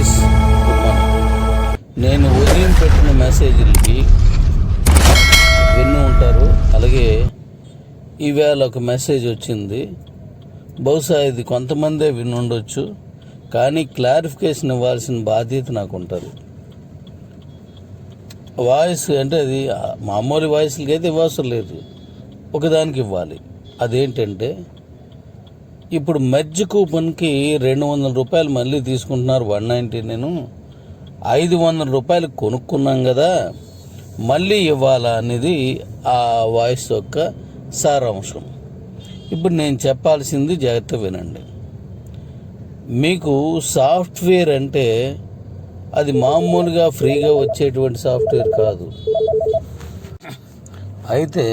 Guys, good morning. నేను ఉదయం పెట్టిన మెసేజ్లకి విన్ను ఉంటారు. అలాగే ఈవేళ ఒక మెసేజ్ వచ్చింది. బహుశా ఇది కొంతమందే వినుండొచ్చు, కానీ క్లారిఫికేషన్ ఇవ్వాల్సిన బాధ్యత నాకు ఉంటుంది. వాయిస్ అంటే అది మామూలు వాయిస్లకి అయితే ఇవ్వవసరం లేదు, ఒకదానికి ఇవ్వాలి. అదేంటంటే, ఇప్పుడు మెర్జ్ కూపన్కి 200 రూపాయలు మళ్ళీ తీసుకుంటున్నారు. 190 నేను 500 రూపాయలు కొనుక్కున్నాం కదా, మళ్ళీ ఇవ్వాలా అనేది ఆ వాయిస్ యొక్క సారాంశం. ఇప్పుడు నేను చెప్పాల్సింది జాగ్రత్త వినండి. మీకు సాఫ్ట్వేర్ అంటే అది మామూలుగా ఫ్రీగా వచ్చేటువంటి సాఫ్ట్వేర్ కాదు. అయితే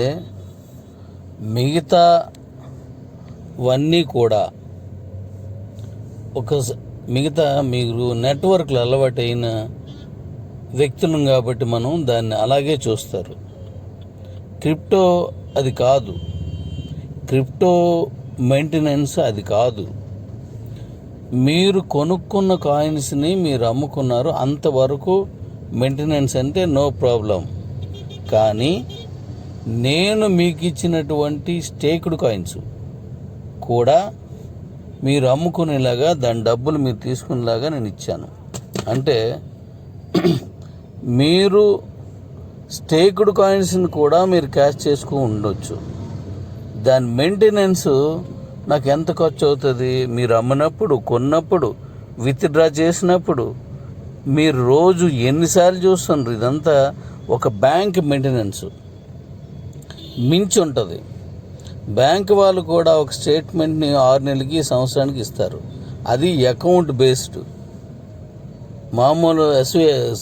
మిగతావన్నీ కూడా మిగతా మీరు నెట్వర్క్లు అలవాటైన వ్యక్తులం కాబట్టి మనం దాన్ని అలాగే చూస్తారు. క్రిప్టో అది కాదు, క్రిప్టో మెయింటెనెన్స్ అది కాదు. మీరు కొనుక్కున్న కాయిన్స్ని మీరు అమ్ముకున్నారు, అంతవరకు మెయింటెనెన్స్ అంటే నో ప్రాబ్లం. కానీ నేను మీకు ఇచ్చినటువంటి స్టేక్డ్ కాయిన్స్ కూడా మీరు అమ్ముకునేలాగా, దాని డబ్బులు మీరు తీసుకునేలాగా నేను ఇచ్చాను. అంటే మీరు స్టేక్డ్ కాయిన్స్ని కూడా మీరు క్యాష్ చేసుకుని ఉండొచ్చు. దాని మెయింటెనెన్స్ నాకు ఎంత ఖర్చు అవుతుంది, మీరు అమ్మినప్పుడు, కొన్నప్పుడు, విత్డ్రా చేసినప్పుడు, మీరు రోజు ఎన్నిసార్లు చూస్తున్నారు, ఇదంతా ఒక బ్యాంక్ మెయింటెనెన్స్ మించి ఉంటుంది. బ్యాంక్ వాళ్ళు కూడా ఒక స్టేట్మెంట్ని 6 నెలలకి, సంవత్సరానికి ఇస్తారు. అది అకౌంట్ బేస్డ్. మామూలు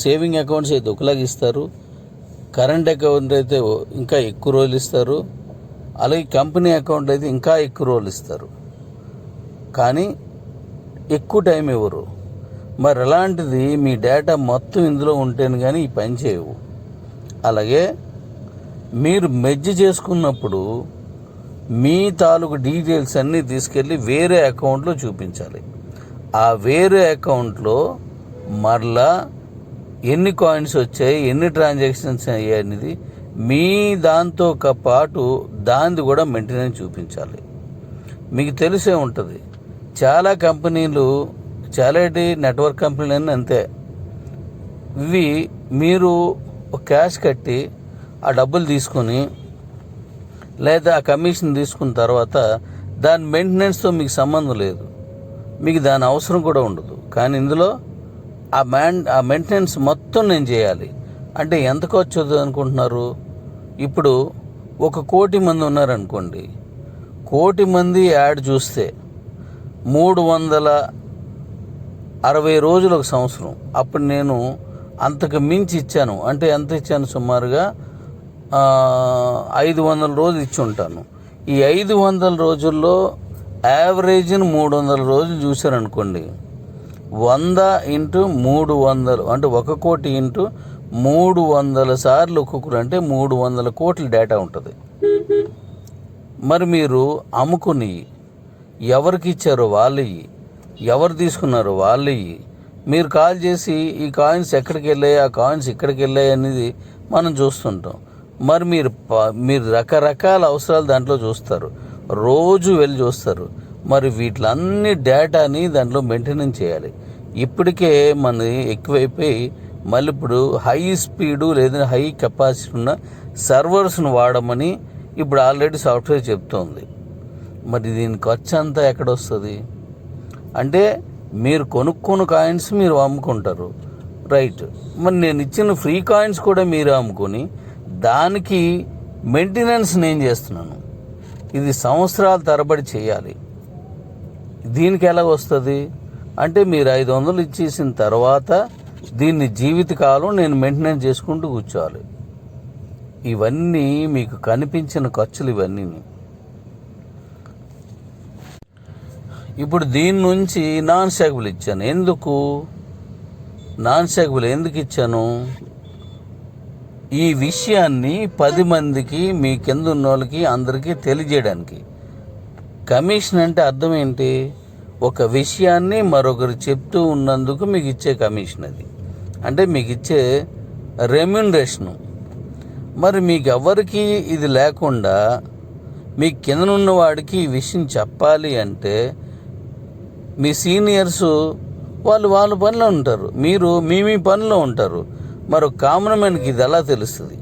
సేవింగ్ అకౌంట్స్ అయితే ఒకలాగా ఇస్తారు, కరెంట్ అకౌంట్ అయితే ఇంకా ఎక్కువ రోజులు ఇస్తారు, అలాగే కంపెనీ అకౌంట్ అయితే ఇంకా ఎక్కువ రోజులు ఇస్తారు, కానీ ఎక్కువ టైం ఇవ్వరు. మరి అలాంటిది మీ డేటా మొత్తం ఇందులో ఉంటేనే కానీ ఈ పని చేయవు. అలాగే మీరు మెర్జ్ చేసుకున్నప్పుడు మీ తాలూకు డీటెయిల్స్ అన్నీ తీసుకెళ్ళి వేరే అకౌంట్లో చూపించాలి. ఆ వేరే అకౌంట్లో మరలా ఎన్ని కాయిన్స్ వచ్చాయి, ఎన్ని ట్రాన్సాక్షన్స్ అయ్యాయి అనేది మీ దాంతో పాటు దాన్ని కూడా మెయింటెనెన్స్ చూపించాలి. మీకు తెలిసే ఉంటుంది, చాలా కంపెనీలు, చాలా నెట్వర్క్ కంపెనీలు అంతే. ఇవి మీరు క్యాష్ కట్టి ఆ డబ్బులు తీసుకొని లేదా ఆ కమిషన్ తీసుకున్న తర్వాత దాని మెయింటెనెన్స్తో మీకు సంబంధం లేదు, మీకు దాని అవసరం కూడా ఉండదు. కానీ ఇందులో ఆ మెయింటెనెన్స్ మొత్తం నేను చేయాలి. అంటే ఎంత ఖర్చు అనుకుంటున్నారు? ఇప్పుడు 1 కోటి మంది ఉన్నారనుకోండి, 1 కోటి మంది యాడ్ చూస్తే 360 రోజులు ఒక సంవత్సరం. అప్పుడు నేను అంతకు మించి ఇచ్చాను. అంటే ఎంత ఇచ్చాను? సుమారుగా 500 రోజులు ఇచ్చి ఉంటాను. ఈ 500 రోజుల్లో యావరేజ్ని 300 రోజులు చూశారనుకోండి, 100 × 300 అంటే 1 కోటి × 300 సార్లు ఒక్కొక్కరు అంటే 300 కోట్ల డేటా ఉంటుంది. మరి మీరు అమ్ముకుని ఎవరికి ఇచ్చారో వాళ్ళు, ఎవరు తీసుకున్నారో వాళ్ళు, మీరు కాల్ చేసి ఈ కాయిన్స్ ఎక్కడికి వెళ్ళాయి, ఆ కాయిన్స్ ఇక్కడికి వెళ్ళాయి అనేది మనం చూస్తుంటాం. మరి మీరు రకరకాల అవసరాలు దాంట్లో చూస్తారు, రోజు వెళ్ళి చూస్తారు. మరి వీటిలన్నీ డేటాని దాంట్లో మెయింటెనెన్స్ చేయాలి. ఇప్పటికే మనది ఎక్కువైపోయి మళ్ళీ ఇప్పుడు హై స్పీడు లేదా హై కెపాసిటీ ఉన్న సర్వర్స్ను వాడమని ఇప్పుడు ఆల్రెడీ సాఫ్ట్వేర్ చెప్తోంది. మరి దీని ఖర్చు అంతా ఎక్కడొస్తుంది? అంటే మీరు కొనుక్కున్న కాయిన్స్ మీరు అమ్ముకుంటారు, రైట్. మరి నేను ఇచ్చిన ఫ్రీ కాయిన్స్ కూడా మీరు అమ్ముకొని దానికి మెయింటెనెన్స్ నేను చేస్తున్నాను. ఇది సంవత్సరాల తరబడి చేయాలి. దీనికి ఎలా వస్తుంది అంటే, మీరు 500 ఇచ్చేసిన తర్వాత దీన్ని జీవితకాలం నేను మెయింటెనెన్స్ చేసుకుంటూ కూర్చోవాలి. ఇవన్నీ మీకు కనిపించిన ఖర్చులు ఇవన్నీ. ఇప్పుడు దీని నుంచి నాన్ స్టాకబుల్ ఇచ్చాను. ఎందుకు నాన్ స్టాకబుల్ ఎందుకు ఇచ్చాను? ఈ విషయాన్ని 10 మందికి, మీ కింద ఉన్న వాళ్ళకి అందరికీ తెలియజేయడానికి. కమిషన్ అంటే అర్థం ఏంటి? ఒక విషయాన్ని మరొకరు చెప్తూ ఉన్నందుకు మీకు ఇచ్చే కమిషన్ అది, అంటే మీకు ఇచ్చే రెమ్యునరేషను. మరి మీకు ఎవరికి ఇది లేకుండా మీ కిందనున్న వాడికి ఈ విషయం చెప్పాలి అంటే మీ సీనియర్స్ వాళ్ళ పనిలో ఉంటారు, మీరు మీ పనిలో ఉంటారు. మరి కామన్ మ్యాన్కి ఇది ఎలా తెలుస్తుంది?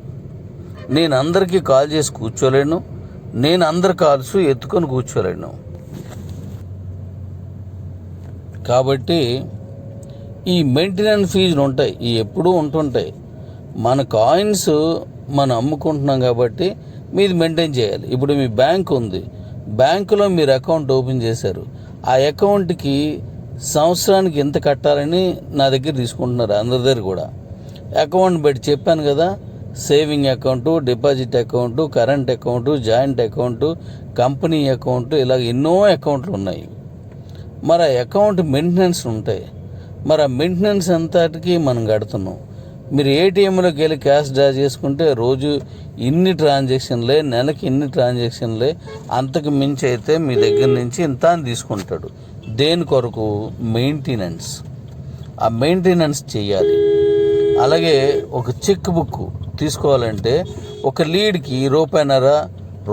నేను అందరికీ కాల్ చేసి కూర్చోలేను, నేను అందరి కాల్స్ ఎత్తుకొని కూర్చోలేను. కాబట్టి ఈ మెయింటెనెన్స్ ఫీజులు ఉంటాయి, ఈ ఎప్పుడూ ఉంటుంటాయి. మన కాయిన్స్ మనం అమ్ముకుంటున్నాం కాబట్టి మీది మెయింటైన్ చేయాలి. ఇప్పుడు మీ బ్యాంక్ ఉంది, బ్యాంకులో మీరు అకౌంట్ ఓపెన్ చేశారు, ఆ అకౌంట్కి సంవత్సరానికి ఎంత కట్టాలని నా దగ్గర తీసుకుంటున్నారు అందరి దగ్గర కూడా. అకౌంట్ పెట్టి చెప్పాను కదా, saving account, deposit account, current account, joint account, company account, ఇలా ఎన్నో అకౌంట్లు ఉన్నాయి. మరి ఆ అకౌంట్ మెయింటెనెన్స్ ఉంటాయి. మరి ఆ మెయింటెనెన్స్ అంతటికి మనం కడుతున్నాం. మీరు ఏటీఎంలోకి వెళ్ళి క్యాష్ డ్రా చేసుకుంటే రోజు ఇన్ని ట్రాన్సాక్షన్లే, నెలకి ఇన్ని ట్రాన్సాక్షన్లే, అంతకు మించి అయితే మీ దగ్గర నుంచి ఇంత అని తీసుకుంటాడు. దేని కొరకు? మెయింటెనెన్స్. ఆ మెయింటెనెన్స్ చేయాలి. అలాగే ఒక చెక్ బుక్ తీసుకోవాలంటే ఒక లీడ్కి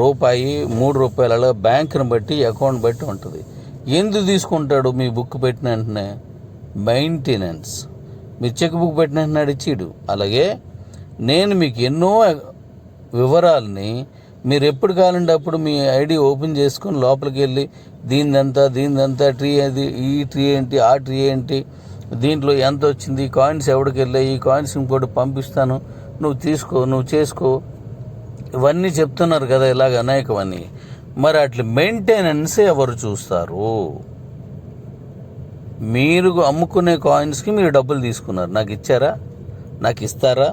రూపాయి, ₹3 అలా బ్యాంకుని బట్టి అకౌంట్ బట్టి ఉంటుంది. ఎందుకు తీసుకుంటాడు? మీ బుక్ పెట్టిన వెంటనే మెయింటెనెన్స్. మీరు చెక్ బుక్ పెట్టిన వెంటనే ఇచ్చిడు. అలాగే నేను మీకు ఎన్నో వివరాలని మీరు ఎప్పుడు కావాలంటే అప్పుడు మీ ఐడి ఓపెన్ చేసుకొని లోపలికి వెళ్ళి దీనిదంతా ట్రీ అది, ఈ ట్రీ ఏంటి, ఆ ట్రీ ఏంటి, దీంట్లో ఎంత వచ్చింది, ఈ కాయిన్స్ ఎవరికి వెళ్ళాయి, ఈ కాయిన్స్ ఇంకోటి పంపిస్తాను, నువ్వు తీసుకో, నువ్వు చేసుకో, ఇవన్నీ చెప్తున్నారు కదా, ఇలాగ అనేకమని. మరి అట్లా మెయింటెనెన్స్ ఎవరు చూస్తారు? మీరు అమ్ముకునే కాయిన్స్కి మీరు డబ్బులు తీసుకున్నారు, నాకు ఇచ్చారా? నాకు ఇస్తారా?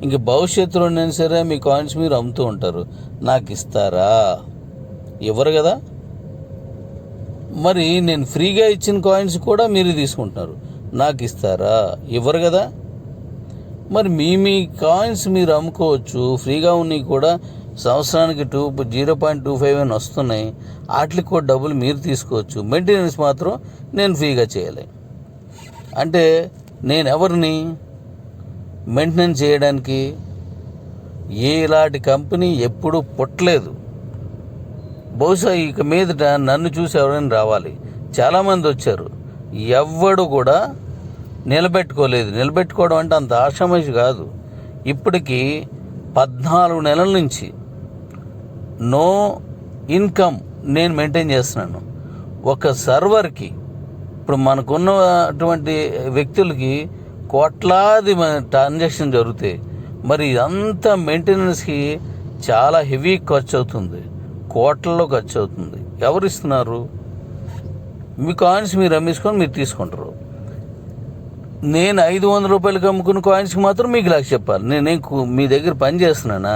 ఇంక భవిష్యత్తులో నేను సరే మీ కాయిన్స్ మీరు అమ్ముతూ ఉంటారు, నాకు ఇస్తారా? ఇవ్వరు కదా. మరి నేను ఫ్రీగా ఇచ్చిన కాయిన్స్ కూడా మీరు తీసుకుంటున్నారు, నాకు ఇస్తారా? ఇవ్వరు కదా. మరి మీ కాయిన్స్ మీరు అమ్ముకోవచ్చు, ఫ్రీగా ఉన్నాయి కూడా సంవత్సరానికి 0.25 అని వస్తున్నాయి, వాటికి కూడా డబ్బులు మీరు తీసుకోవచ్చు. మెయింటెనెన్స్ మాత్రం నేను ఫ్రీగా చేయాలి. అంటే నేను ఎవరిని మెయింటెనెన్స్ చేయడానికి? ఇలాంటి కంపెనీ ఎప్పుడూ పుట్టలేదు. బహుశా ఇక మీదట నన్ను చూసి ఎవరైనా రావాలి. చాలామంది వచ్చారు, ఎవ్వడు కూడా నిలబెట్టుకోవడం అంటే అంత ఆషామాషి కాదు. ఇప్పటికీ 14 నెలల నుంచి నో ఇన్కమ్ నేను మెయింటైన్ చేస్తున్నాను. ఒక సర్వర్కి ఇప్పుడు మనకున్నటువంటి వ్యక్తులకి కోట్లాది ట్రాన్సాక్షన్ జరుగుతాయి. మరి అంత మెయింటెనెన్స్కి చాలా హెవీ ఖర్చు అవుతుంది, కోట్లలో ఖర్చు అవుతుంది. ఎవరు ఇస్తున్నారు? మీ కాయిన్స్ మీరు అమ్మేసుకొని మీరు తీసుకుంటారు. నేను ₹500 అమ్ముకున్న కాయిన్స్కి మాత్రం మీకు ఇలా చెప్పాలి. నేనేం మీ దగ్గర పని చేస్తున్నానా?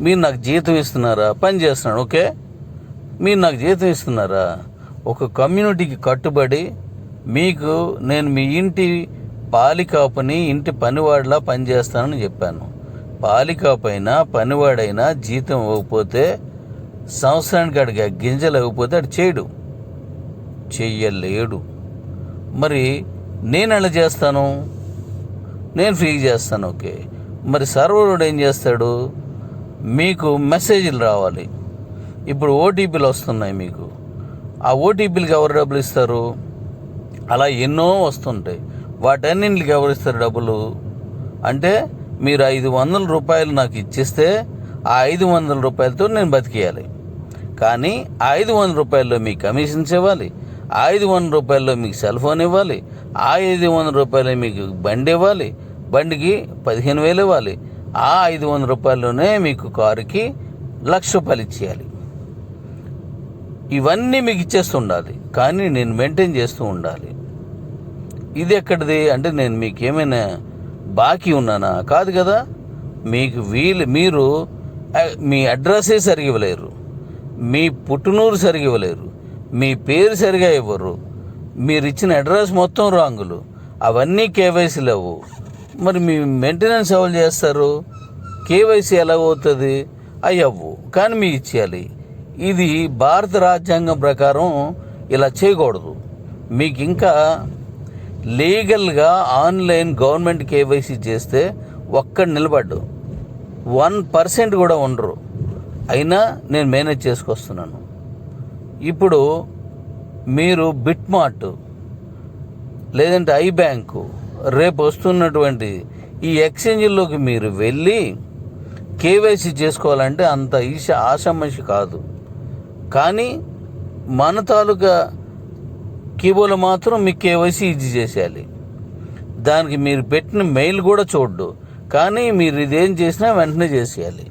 మీరు నాకు జీతం ఇస్తున్నారా? పని చేస్తున్నాను, ఓకే. మీరు నాకు జీతం ఇస్తున్నారా? ఒక కమ్యూనిటీకి కట్టుబడి మీకు నేను మీ ఇంటి పాలికాపుని, ఇంటి పనివాడిలా పనిచేస్తానని చెప్పాను. పాలికాపైనా పనివాడైనా జీతం ఇవ్వకపోతే, సంవత్సరానికి అడిగి గింజలు ఇవ్వకపోతే అటు చెయ్యలేడు. మరి నేను ఎలా చేస్తాను? నేను ఫ్రీ చేస్తాను, ఓకే. మరి సర్వరుడు ఏం చేస్తాడు? మీకు మెసేజ్లు రావాలి. ఇప్పుడు ఓటీపీలు వస్తున్నాయి మీకు, ఆ ఓటీపీలకి ఎవరు డబ్బులు ఇస్తారు? అలా ఎన్నో వస్తుంటాయి, వాటన్నింటికి ఎవరు ఇస్తారు డబ్బులు? అంటే మీరు ₹500 నాకు ఇచ్చిస్తే ఆ ₹500 నేను బతికేయాలి. కానీ ఆ ₹500 మీకు కమిషన్స్ ఇవ్వాలి, ఆ ₹500 మీకు సెల్ ఫోన్ ఇవ్వాలి, ఆ ₹500 మీకు బండి ఇవ్వాలి, బండికి 15,000 ఇవ్వాలి, ఆ ₹500లోనే మీకు కారుకి ₹1,00,000 ఇచ్చేయాలి. ఇవన్నీ మీకు ఇచ్చేస్తుండాలి, కానీ నేను మెయింటైన్ చేస్తూ ఉండాలి. ఇది ఎక్కడిది? అంటే నేను మీకు ఏమైనా బాకీ ఉన్నానా? కాదు కదా. మీకు మీరు మీ అడ్రస్సే సరిగా ఇవ్వలేరు, మీ పుట్టినూరు సరిగా ఇవ్వలేరు, మీ పేరు సరిగా ఇవ్వరు, మీరు ఇచ్చిన అడ్రస్ మొత్తం రాంగులు, అవన్నీ కేవైసీలు అవ్వు. మరి మీ మెయింటెనెన్స్ ఎవరు చేస్తారు? కేవైసీ ఎలా అవుతుంది? అవి అవ్వు, కానీ మీకు ఇచ్చేయాలి. ఇది భారత రాజ్యాంగం ప్రకారం ఇలా చేయకూడదు. మీకు ఇంకా లీగల్గా ఆన్లైన్ గవర్నమెంట్ కేవైసీ చేస్తే ఒక్కడు నిలబడ్డు 1% కూడా ఉండరు. అయినా నేను మేనేజ్ చేసుకొస్తున్నాను. ఇప్పుడు మీరు బిట్మార్ట్ లేదంటే ఐ బ్యాంకు రేపు వస్తున్నటువంటి ఈ ఎక్స్చేంజ్లోకి మీరు వెళ్ళి కేవైసీ చేసుకోవాలంటే అంత ఆషామాషి కాదు. కానీ మన తాలూకా కీబోర్డ్లో మాత్రం మీకు కేవైసీ ఈజీ చేసేయాలి. దానికి మీరు పెట్టిన మెయిల్ కూడా చూడ్డు, కానీ మీరు ఇదేం చేసినా వెంటనే చేసేయాలి.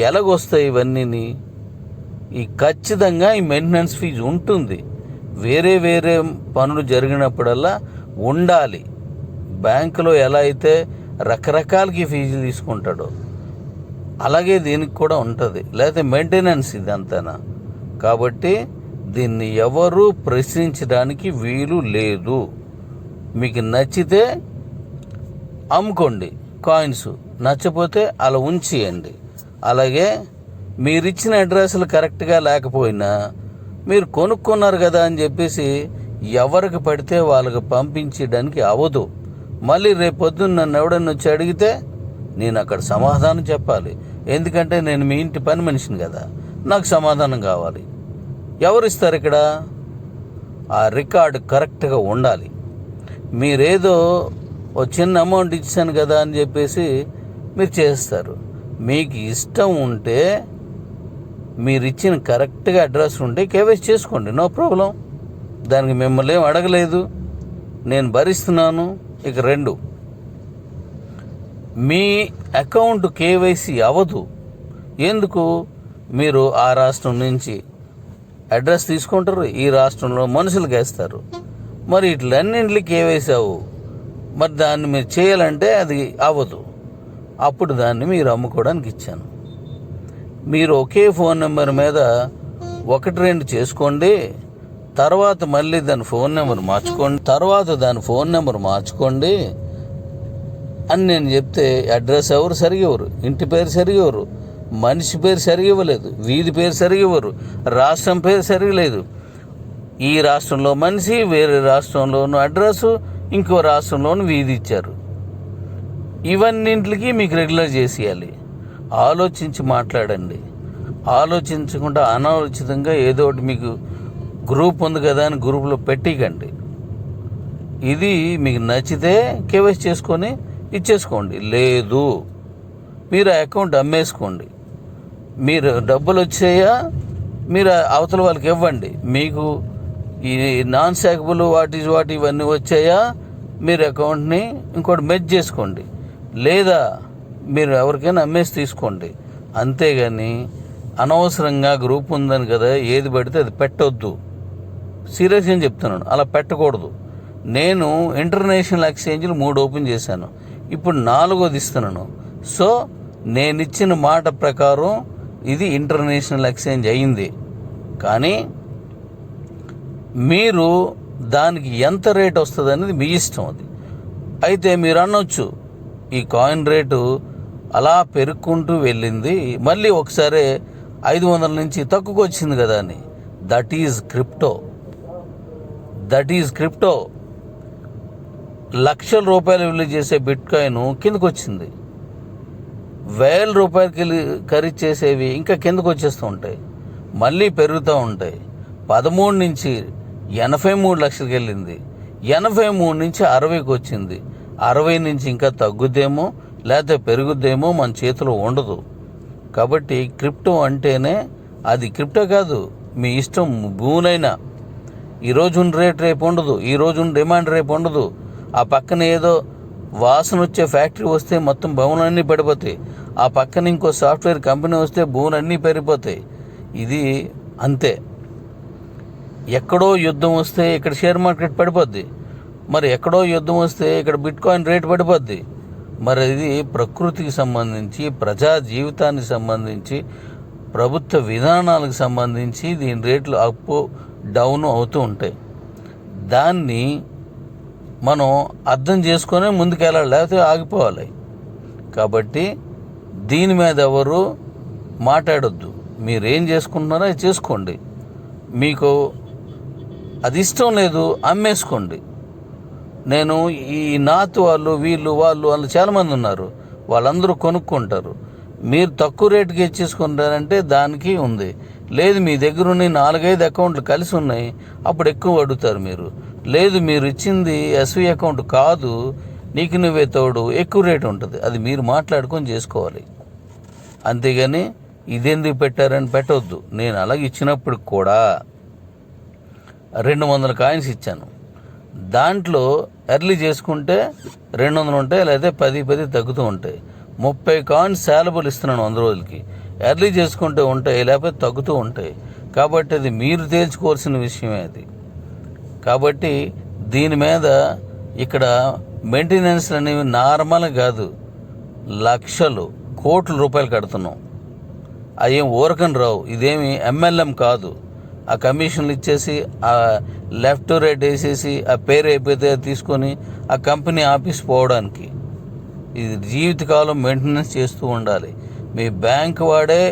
ఎలాగొస్తాయి ఇవన్నీ? ఖచ్చితంగా ఈ మెయింటెనెన్స్ ఫీజు ఉంటుంది. వేరే వేరే పనులు జరిగినప్పుడల్లా ఉండాలి. బ్యాంకులో ఎలా అయితే రకరకాలకి ఫీజు తీసుకుంటాడో అలాగే దీనికి కూడా ఉంటుంది. లేకపోతే మెయింటెనెన్స్ ఇదంతానా. కాబట్టి దీన్ని ఎవరు ప్రశ్నించడానికి వీలు లేదు. మీకు నచ్చితే అమ్ముకోండి కాయిన్స్, నచ్చపోతే అలా ఉంచేయండి. అలాగే మీరిచ్చిన అడ్రస్లు కరెక్ట్గా లేకపోయినా మీరు కొనుక్కున్నారు కదా అని చెప్పేసి ఎవరికి పడితే వాళ్ళకి పంపించడానికి అవ్వదు. మళ్ళీ రేపొద్దున్న నన్ను ఎవడన్నా వచ్చి అడిగితే నేను అక్కడ సమాధానం చెప్పాలి. ఎందుకంటే నేను మీ ఇంటి పని మనిషిని కదా, నాకు సమాధానం కావాలి. ఎవరిస్తారు ఇక్కడ? ఆ రికార్డు కరెక్ట్గా ఉండాలి. మీరేదో ఓ చిన్న అమౌంట్ ఇచ్చాను కదా అని చెప్పేసి మీరు చేస్తారు. మీకు ఇష్టం ఉంటే మీరు ఇచ్చిన కరెక్ట్గా అడ్రస్ ఉంటే కేవైసీ చేసుకోండి, నో ప్రాబ్లం. దానికి మిమ్మల్ని ఏం అడగలేదు, నేను భరిస్తున్నాను. ఇక 2, మీ అకౌంట్ కేవైసీ అవ్వదు. ఎందుకు? మీరు ఆ రాష్ట్రం నుంచి అడ్రస్ తీసుకుంటారు, ఈ రాష్ట్రంలో మనుషులకు వేస్తారు. మరి ఇట్లన్నింటికి కేవైసీ అవ్వు. మరి దాన్ని మీరు చేయాలంటే అది అవ్వదు. అప్పుడు దాన్ని మీరు అమ్ముకోవడానికి ఇచ్చాను. మీరు ఒకే ఫోన్ నెంబర్ మీద 1-2 చేసుకోండి, తర్వాత మళ్ళీ దాని ఫోన్ నెంబర్ మార్చుకోండి అని నేను చెప్తే అడ్రస్ ఎవరు సరిగా ఇవ్వరు, ఇంటి పేరు సరిగా ఇవ్వరు, మనిషి పేరు సరిగా ఇవ్వలేదు, వీధి పేరు సరిగా ఇవ్వరు, రాష్ట్రం పేరు సరిగా లేదు. ఈ రాష్ట్రంలో మనిషి, వేరే రాష్ట్రంలోనూ అడ్రస్, ఇంకో రాష్ట్రంలోనూ వీధి ఇచ్చారు. ఇవన్నింటికి మీకు రెగ్యులర్ చేసేయాలి. ఆలోచించి మాట్లాడండి. ఆలోచించకుండా అనాలోచితంగా ఏదో ఒకటి మీకు గ్రూప్ ఉంది కదా అని గ్రూప్లో పెట్టికండి. ఇది మీకు నచ్చితే కేవైసీ చేసుకొని ఇచ్చేసుకోండి, లేదు మీరు ఆ అకౌంట్ అమ్మేసుకోండి. మీరు డబ్బులు వచ్చాయా మీరు అవతల వాళ్ళకి ఇవ్వండి. మీకు ఈ నాన్ శాకబుల్ వాట్ ఇవన్నీ వచ్చాయా మీరు అకౌంట్ని ఇంకోటి మెర్జ్ చేసుకోండి, లేదా మీరు ఎవరికైనా అమ్మేసి తీసుకోండి. అంతేగాని అనవసరంగా గ్రూప్ ఉందని కదా ఏది పడితే అది పెట్టొద్దు. సీరియస్గా చెప్తున్నాను, అలా పెట్టకూడదు. నేను ఇంటర్నేషనల్ ఎక్స్చేంజ్లు 3 ఓపెన్ చేశాను, ఇప్పుడు 4వది ఇస్తున్నాను. సో నేను ఇచ్చిన మాట ప్రకారం ఇది ఇంటర్నేషనల్ ఎక్స్చేంజ్ అయింది. కానీ మీరు దానికి ఎంత రేట్ వస్తుంది అనేది మీ ఇష్టం. అది అయితే మీరు అనొచ్చు ఈ కాయిన్ రేటు అలా పెరుక్కుంటూ వెళ్ళింది, మళ్ళీ ఒకసారి 500 నుంచి తక్కువకు వచ్చింది కదా అని. That is crypto. లక్షల రూపాయలు విలువ చేసే బిట్ కాయిన్ కిందకు వచ్చింది, 1000 రూపాయలకి ఖరీదు చేసేవి ఇంకా కిందకు వచ్చేస్తూ ఉంటాయి, మళ్ళీ పెరుగుతూ ఉంటాయి. 13 నుంచి 83 లక్షలకి వెళ్ళింది, 83 నుంచి 60కి వచ్చింది, 60 నుంచి ఇంకా తగ్గుద్దేమో లేకపోతే పెరుగుద్దేమో మన చేతిలో ఉండదు. కాబట్టి క్రిప్టో అంటేనే అది క్రిప్టో కాదు, మీ ఇష్టం. భూనైనా ఈరోజు రేట్ రేపు ఉండదు, ఈరోజు డిమాండ్ రేపు ఉండదు. ఆ పక్కన ఏదో వాసన వచ్చే ఫ్యాక్టరీ వస్తే మొత్తం భవనాలన్నీ పడిపోతాయి, ఆ పక్కన ఇంకో సాఫ్ట్వేర్ కంపెనీ వస్తే భూములన్నీ పెరిగిపోతాయి. ఇది అంతే. ఎక్కడో యుద్ధం వస్తే ఇక్కడ షేర్ మార్కెట్ పడిపోద్ది, మరి ఎక్కడో యుద్ధం వస్తే ఇక్కడ బిట్ కాయిన్ రేట్ పడిపోద్ది. మరి ఇది ప్రకృతికి సంబంధించి, ప్రజా జీవితానికి సంబంధించి, ప్రభుత్వ విధానాలకు సంబంధించి దీని రేట్లు అప్ డౌన్ అవుతూ ఉంటాయి. దాన్ని మనం అర్థం చేసుకొని ముందుకెళ్ళాలి, లేకపోతే ఆగిపోవాలి. కాబట్టి దీని మీద ఎవరు మాట్లాడొద్దు. మీరేం చేసుకుంటున్నారో అది చేసుకోండి. మీకు అది ఇష్టం లేదు, అమ్మేసుకోండి. నేను ఈ నాత్ వాళ్ళు చాలామంది ఉన్నారు, వాళ్ళందరూ కొనుక్కుంటారు. మీరు తక్కువ రేటుకి ఇచ్చేసుకుంటారంటే దానికి ఉంది. లేదు మీ దగ్గర ఉన్న 4-5 అకౌంట్లు కలిసి ఉన్నాయి, అప్పుడు ఎక్కువ అడుగుతారు మీరు. లేదు మీరు ఇచ్చింది ఎస్వి అకౌంట్ కాదు, నీకు నువ్వే తోడు, ఎక్కువ రేటు ఉంటుంది. అది మీరు మాట్లాడుకొని చేసుకోవాలి. అంతేగాని ఇదెందుకు పెట్టారని పెట్టవద్దు. నేను అలాగే ఇచ్చినప్పుడు కూడా 200 కాయిన్స్ ఇచ్చాను. దాంట్లో ఎర్లీ చేసుకుంటే 200 ఉంటాయి, లేదా 10 తగ్గుతూ ఉంటాయి. 30 కాయిన్స్ శాలబుల్ ఇస్తున్నాను 100 రోజులకి. ఎర్లీ చేసుకుంటే ఉంటాయి, లేకపోతే తగ్గుతూ ఉంటాయి. కాబట్టి అది మీరు తేల్చుకోవాల్సిన విషయమే అది. కాబట్టి దీని మీద ఇక్కడ మెయింటెనెన్స్ అనేవి నార్మల్ కాదు, లక్షలు కోట్ల రూపాయలు కడుతున్నాం. అవేం ఊరకని రావు. ఇదేమి MLM కాదు. ఆ కమిషన్లు ఇచ్చేసి ఆ లెఫ్ట్ రైట్ వేసేసి ఆ పేరు అయిపోతే తీసుకొని ఆ కంపెనీ ఆఫీస్ పోవడానికి. ఇది జీవితకాలం మెయింటెనెన్స్ చేస్తూ ఉండాలి. మీ బ్యాంక్ వాడే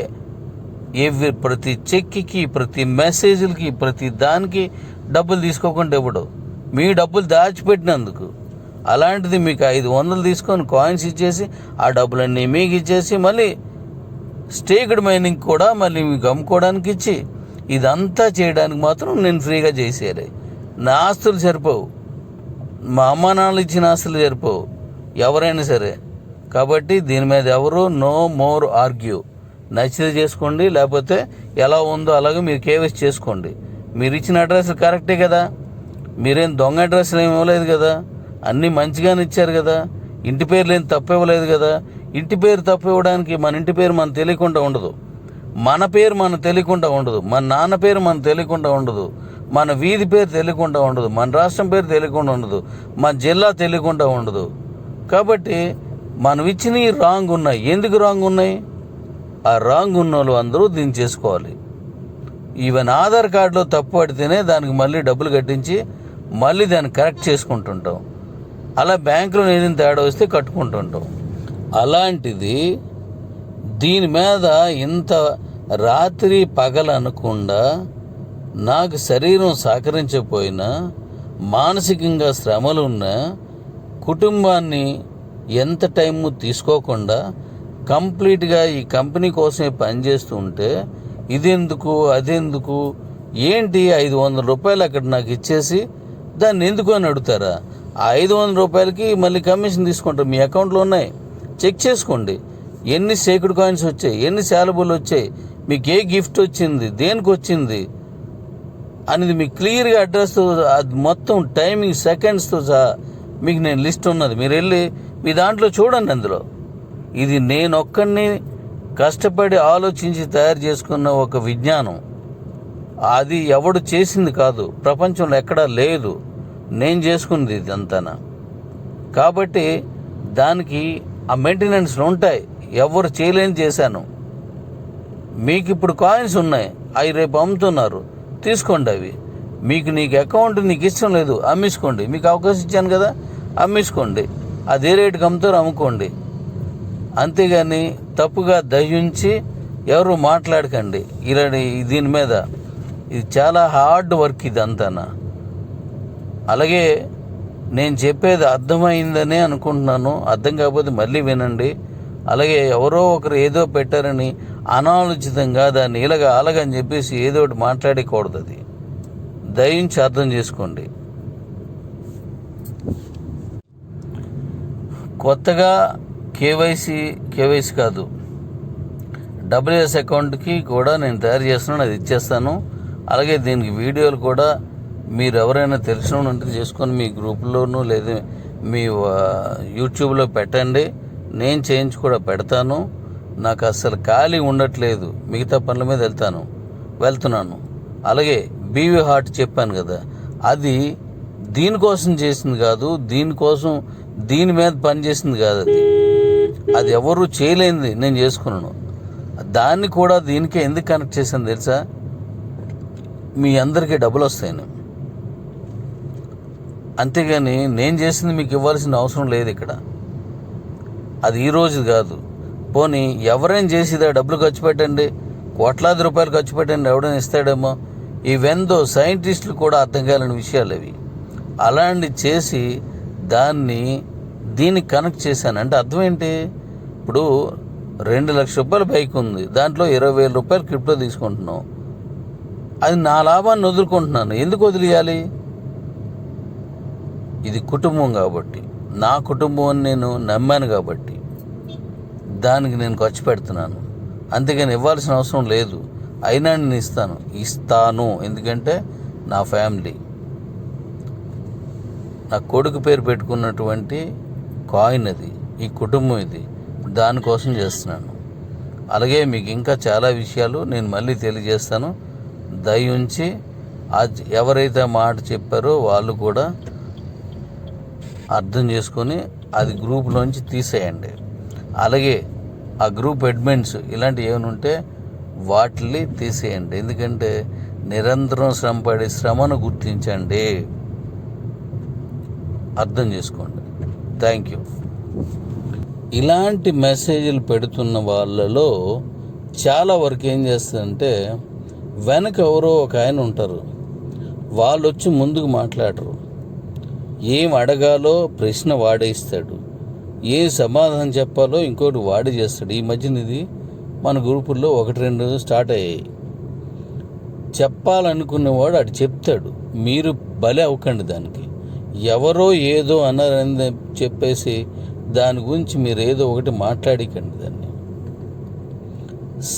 ప్రతి చెక్కి, ప్రతి మెసేజ్లకి, ప్రతి దానికి డబ్బులు తీసుకోకుండా ఇవ్వడు, మీ డబ్బులు దాచిపెట్టినందుకు. అలాంటిది మీకు 500 తీసుకొని కాయిన్స్ ఇచ్చేసి ఆ డబ్బులన్నీ మీకు ఇచ్చేసి మళ్ళీ స్టేక్డ్ మైనింగ్ కూడా మళ్ళీ మీకు అమ్ముకోవడానికి ఇచ్చి, ఇదంతా చేయడానికి మాత్రం నేను ఫ్రీగా చేసేయాలి. నా ఆస్తులు సరిపోవు, మా అమ్మ నాన్నలు ఇచ్చిన ఆస్తులు సరిపోవు, ఎవరైనా సరే. కాబట్టి దీని మీద ఎవరు నో మోర్ ఆర్గ్యూ. నచ్చితే చేసుకోండి, లేకపోతే ఎలా ఉందో అలాగే మీరు కేవైసీ చేసుకోండి. మీరు ఇచ్చిన అడ్రస్ కరెక్టే కదా, మీరేం దొంగ అడ్రస్లు ఏమి ఇవ్వలేదు కదా, అన్నీ మంచిగానే ఇచ్చారు కదా, ఇంటి పేర్లు ఏం తప్పు ఇవ్వలేదు కదా. ఇంటి పేరు తప్పు ఇవ్వడానికి మన ఇంటి పేరు మనకు తెలియకుండా ఉండదు, మన పేరు మనకు తెలియకుండా ఉండదు, మన నాన్న పేరు మనకు తెలియకుండా ఉండదు, మన వీధి పేరు తెలియకుండా ఉండదు, మన రాష్ట్రం పేరు తెలియకుండా ఉండదు, మన జిల్లా తెలియకుండా ఉండదు. కాబట్టి మనం ఇచ్చినవి రాంగ్ ఉన్నాయి. ఎందుకు రాంగ్ ఉన్నాయి? ఆ రాంగ్ ఉన్న వాళ్ళు అందరూ దీన్ని చేసుకోవాలి. ఈవెన్ ఆధార్ కార్డులో తప్పు పడితేనే దానికి మళ్ళీ డబ్బులు కట్టించి మళ్ళీ దాన్ని కరెక్ట్ చేసుకుంటుంటాం. అలా బ్యాంకులో ఏదైనా తేడా వస్తే కట్టుకుంటుంటాం. అలాంటిది దీని మీద ఇంత రాత్రి పగలనకుండా నాకు శరీరం సహకరించకపోయినా, మానసికంగా శ్రమలున్నా, కుటుంబాన్ని ఎంత టైము తీసుకోకుండా కంప్లీట్గా ఈ కంపెనీ కోసమే పనిచేస్తూ ఉంటే ఇదెందుకు అదెందుకు ఏంటి 500 రూపాయలు అక్కడ నాకు ఇచ్చేసి దాన్ని ఎందుకు అని అడుగుతారా? ఆ 500 రూపాయలకి మళ్ళీ కమిషన్ తీసుకుంటారు. మీ అకౌంట్లో ఉన్నాయి, చెక్ చేసుకోండి. ఎన్ని సేక్రెడ్ కాయిన్స్ వచ్చాయి, ఎన్ని శాలబుల్ వచ్చాయి, మీకు ఏ గిఫ్ట్ వచ్చింది, దేనికి వచ్చింది అనేది మీకు క్లియర్గా అడ్రస్తో, అది మొత్తం టైమింగ్ సెకండ్స్తో సహా మీకు నేను లిస్ట్ ఉన్నది. మీరు వెళ్ళి మీ దాంట్లో చూడండి. అందులో ఇది నేను ఒక్కడిని కష్టపడి ఆలోచించి తయారు చేసుకున్న ఒక విజ్ఞానం. అది ఎవడు చేసింది కాదు, ప్రపంచంలో ఎక్కడా లేదు, నేను చేసుకుంది ఇదంతా. కాబట్టి దానికి ఆ మెయింటెనెన్స్లు ఉంటాయి, ఎవరు చేయలేని చేశాను. మీకు ఇప్పుడు కాయిన్స్ ఉన్నాయి, అవి రేపు అమ్ముతున్నారు, తీసుకోండి. అవి నీకు అకౌంట్ నీకు ఇష్టం లేదు, అమ్మేసుకోండి. మీకు అవకాశం ఇచ్చాను కదా, అమ్మేసుకోండి. అదే రేటుకి అమ్ముతారు, అమ్ముకోండి. అంతేగాని తప్పుగా దయించి ఎవరు మాట్లాడకండి ఇలా దీని మీద. ఇది చాలా హార్డ్ వర్క్ ఇదంతా. అలాగే నేను చెప్పేది అర్థమైందనే అనుకుంటున్నాను. అర్థం కాకపోతే మళ్ళీ వినండి. అలాగే ఎవరో ఒకరు ఏదో పెట్టారని అనాలోచితంగా దాన్ని అలాగని చెప్పేసి ఏదో ఒకటి మాట్లాడకూడదు. అది దయించి అర్థం చేసుకోండి. కొత్తగా కేవైసీ కాదు, WS అకౌంట్కి కూడా నేను తయారు చేస్తున్నాను, అది ఇచ్చేస్తాను. అలాగే దీనికి వీడియోలు కూడా మీరు ఎవరైనా తెలిసిన ఉంటే చేసుకొని మీ గ్రూప్లోనూ లేదా మీ యూట్యూబ్లో పెట్టండి. నేను చేయించి కూడా పెడతాను. నాకు అస్సలు ఖాళీ ఉండట్లేదు, మిగతా పనుల మీద వెళ్తున్నాను. అలాగే బీవీ హార్ట్ చెప్పాను కదా, అది దీనికోసం చేసింది కాదు, దీని మీద పని చేసింది కాదు. అది ఎవరు చేయలేనిది నేను చేసుకున్నాను. దాన్ని కూడా దీనికే ఎందుకు కనెక్ట్ చేశాను తెలుసా? మీ అందరికీ డబ్బులు వస్తాయని. అంతేగాని నేను చేసింది మీకు ఇవ్వాల్సిన అవసరం లేదు ఇక్కడ. అది ఈరోజు కాదు. పోనీ ఎవరైనా చేసిదా డబ్బులు ఖర్చు పెట్టండి, కోట్లాది రూపాయలు ఖర్చు పెట్టండి, ఎవడైనా ఇస్తాడేమో. ఈవెందో సైంటిస్టులు కూడా అర్థం కాలేని విషయాలు అవి. అలాంటి చేసి దీన్ని కనెక్ట్ చేశాను. అంటే అర్థం ఏంటి? ఇప్పుడు 2 లక్షల రూపాయల బైక్ ఉంది, దాంట్లో 20,000 రూపాయలు క్రిప్టో తీసుకుంటున్నాం. అది నా లాభాన్ని వదులుకుంటున్నాను. ఎందుకు వదిలేయాలి? ఇది కుటుంబం కాబట్టి, నా కుటుంబం అని నేను నమ్మాను కాబట్టి దానికి నేను ఖర్చు పెడుతున్నాను. అంతేగాని ఇవ్వాల్సిన అవసరం లేదు. అయినా నేను ఇస్తాను. ఎందుకంటే నా ఫ్యామిలీ, నా కొడుకు పేరు పెట్టుకున్నటువంటి కాయిన్ అది, ఈ కుటుంబం ఇది, దానికోసం చేస్తున్నాను. అలాగే మీకు ఇంకా చాలా విషయాలు నేను మళ్ళీ తెలియజేస్తాను. దయ ఉంచి ఎవరైతే మాట చెప్పారో వాళ్ళు కూడా అర్థం చేసుకొని అది గ్రూప్లోంచి తీసేయండి. అలాగే ఆ గ్రూప్ అడ్మిన్స్ ఇలాంటివి ఏమైనా ఉంటే వాటిని తీసేయండి. ఎందుకంటే నిరంతరం శ్రమపడి శ్రమను గుర్తించండి. అర్థం చేసుకోండి. Thank you. ఇలాంటి మెసేజ్లు పెడుతున్న వాళ్ళలో చాలా వరకు ఏం చేస్తారంటే వెనక ఎవరో ఒక ఆయన ఉంటారు, వాళ్ళు వచ్చి ముందుకు మాట్లాడరు. ఏం అడగాలో ప్రశ్న వాడే ఇస్తాడు, ఏం సమాధానం చెప్పాలో ఇంకోటి వాడే చేస్తాడు. ఈ మధ్యన ఇది మన గ్రూపుల్లో 1-2 స్టార్ట్ అయ్యాయి. చెప్పాలనుకునేవాడు అటు చెప్తాడు, మీరు బలి అవ్వకండి దానికి. ఎవరో ఏదో అన్నారని చెప్పేసి దాని గురించి మీరు ఏదో ఒకటి మాట్లాడికండి. దాన్ని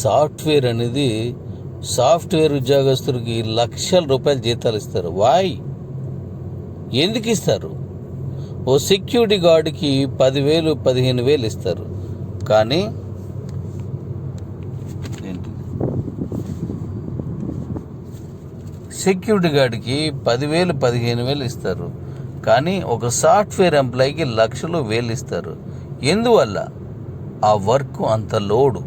సాఫ్ట్వేర్ అనేది, సాఫ్ట్వేర్ ఉద్యోగస్తులకి లక్షల రూపాయలు జీతాలు ఇస్తారు. ఎందుకు ఇస్తారు? ఓ సెక్యూరిటీ గార్డుకి 10,000 15,000 ఇస్తారు. కానీ సెక్యూరిటీ గార్డుకి 10,000 15,000 ఇస్తారు. కానీ ఒక సాఫ్ట్వేర్ ఎంప్లాయీకి లక్షలు వేలు ఇస్తారు. ఎందువల్ల? ఆ వర్క్ అంత లోడు.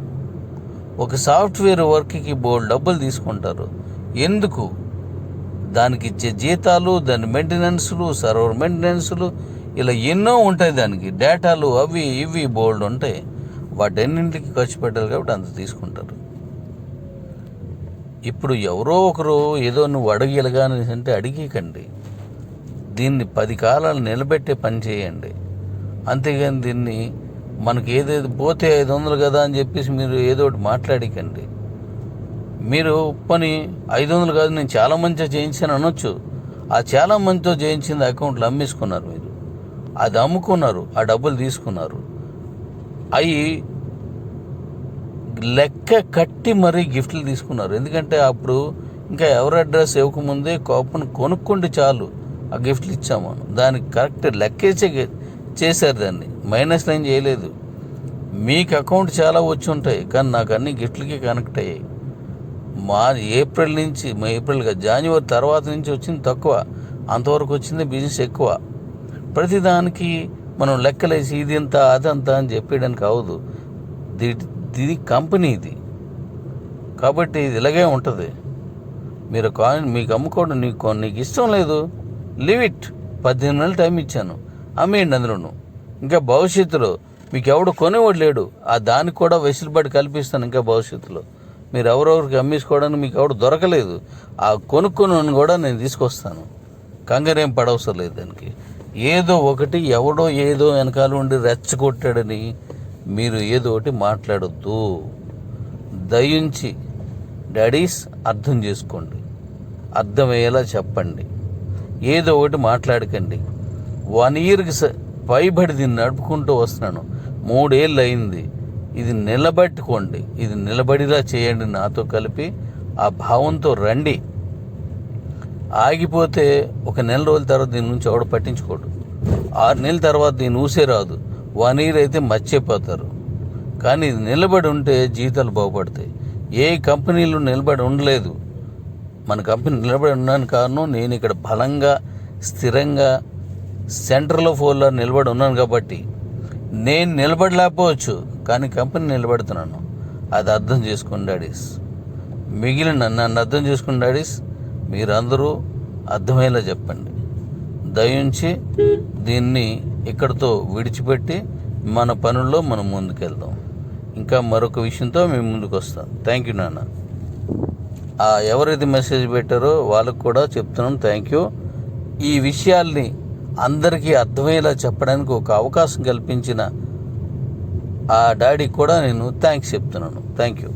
ఒక సాఫ్ట్వేర్ వర్క్కి బోల్డ్ డబ్బులు తీసుకుంటారు. ఎందుకు? దానికి ఇచ్చే జీతాలు, దాని మెయింటెనెన్సులు, సర్వర్ మెయింటెనెన్సులు, ఇలా ఎన్నో ఉంటాయి. దానికి డేటాలు అవి ఇవి బోల్డ్ ఉంటాయి. వాటన్నింటికి ఖర్చు పెట్టాలి కాబట్టి అంత తీసుకుంటారు. ఇప్పుడు ఎవరో ఒకరు ఏదో నువ్వు అడగలగాని అంటే అడిగేకండి. దీన్ని 10 కాలాలు నిలబెట్టే పని చేయండి. అంతేగాని దీన్ని మనకి ఏదేది పోతే 500 కదా అని చెప్పేసి మీరు ఏదో ఒకటి మాట్లాడికండి. మీరు పని 500 కాదు, నేను చాలా మంచిగా చేయించాను అనొచ్చు. ఆ చాలా మందితో చేయించింది అకౌంట్లు అమ్మేసుకున్నారు. మీరు అది అమ్ముకున్నారు, ఆ డబ్బులు తీసుకున్నారు. అవి లెక్క కట్టి మరీ గిఫ్ట్లు తీసుకున్నారు. ఎందుకంటే అప్పుడు ఇంకా ఎవరి అడ్రస్ ఇవ్వకముందే కోపను కొనుక్కోండి చాలు, ఆ గిఫ్ట్లు ఇచ్చాము. దానికి కరెక్ట్ లెక్కేసే చేశారు, దాన్ని మైనస్ లైన్ చేయలేదు. మీకు అకౌంట్ చాలా వచ్చి ఉంటాయి, కానీ నాకు అన్ని గిఫ్ట్లకి కనెక్ట్ అయ్యాయి. ఏప్రిల్ జాన్యువరి తర్వాత నుంచి వచ్చింది తక్కువ, అంతవరకు వచ్చింది బిజినెస్ ఎక్కువ. ప్రతిదానికి మనం లెక్కలేసి ఇది ఇంత అదంతా అని చెప్పేయడానికి అవదు. ఇది కంపెనీ ఇది కాబట్టి ఇది ఇలాగే ఉంటుంది. మీరు కాయిన్ మీకు అమ్ముకోవడం నీకు ఇష్టం లేదు, లీవ్ ఇట్. 18 నెలలు టైం ఇచ్చాను, అమ్మేయండి. అందులోను ఇంకా భవిష్యత్తులో మీకు ఎవడు కొనేవాడు లేడు, దానికి కూడా వెసులుబాటు కల్పిస్తాను. ఇంకా భవిష్యత్తులో మీరు ఎవరెవరికి అమ్మేసుకోవడానికి మీకు ఎవడు దొరకలేదు, ఆ కొనుక్కొని కూడా నేను తీసుకొస్తాను. కంగారేం పడవసరం లేదు దానికి. ఏదో ఒకటి ఎవడో ఏదో వెనకాల ఉండి రెచ్చగొట్టాడని మీరు ఏదో ఒకటి మాట్లాడొద్దు. దయించి డాడీస్ అర్థం చేసుకోండి, అర్థమయ్యేలా చెప్పండి. ఏదో ఒకటి మాట్లాడకండి. 1 ఇయర్కి పైబడి దీన్ని నడుపుకుంటూ వస్తున్నాను, 3 ఏళ్ళు అయింది. ఇది నిలబెట్టుకోండి, ఇది నిలబడిలా చేయండి. నాతో కలిపి ఆ భావంతో రండి. ఆగిపోతే 1 నెల రోజుల తర్వాత దీని నుంచి ఎవడు పట్టించుకోడు. 6 నెలల తర్వాత దీని ఊసే రాదు. 1 ఇయర్ అయితే మర్చిపోతారు. కానీ ఇది నిలబడి ఉంటే జీతాలు బాగుపడతాయి. ఏ కంపెనీలు నిలబడి ఉండలేదు. మన కంపెనీ నిలబడి ఉండడానికి కారణం నేను ఇక్కడ బలంగా స్థిరంగా సెంటర్లో ఫోర్లో నిలబడి ఉన్నాను కాబట్టి. నేను నిలబడలేకపోవచ్చు, కానీ కంపెనీ నిలబెడుతున్నాను. అది అర్థం చేసుకోండి డాడీస్. నన్ను అర్థం చేసుకోండి డాడీస్. మీరందరూ అర్థమయ్యేలా చెప్పండి. దయించి దీన్ని ఇక్కడితో విడిచిపెట్టి మన పనుల్లో మనం ముందుకెళ్దాం. ఇంకా మరొక విషయంతో మేము ముందుకు వస్తాం. థ్యాంక్ యూ నాన్న. ఎవరైతే మెసేజ్ పెట్టారో వాళ్ళకు కూడా చెప్తున్నాను థ్యాంక్ యూ. ఈ విషయాల్ని అందరికీ అర్థమయ్యేలా చెప్పడానికి ఒక అవకాశం కల్పించిన ఆ డాడీకి కూడా నేను థ్యాంక్స్ చెప్తున్నాను. Thank you.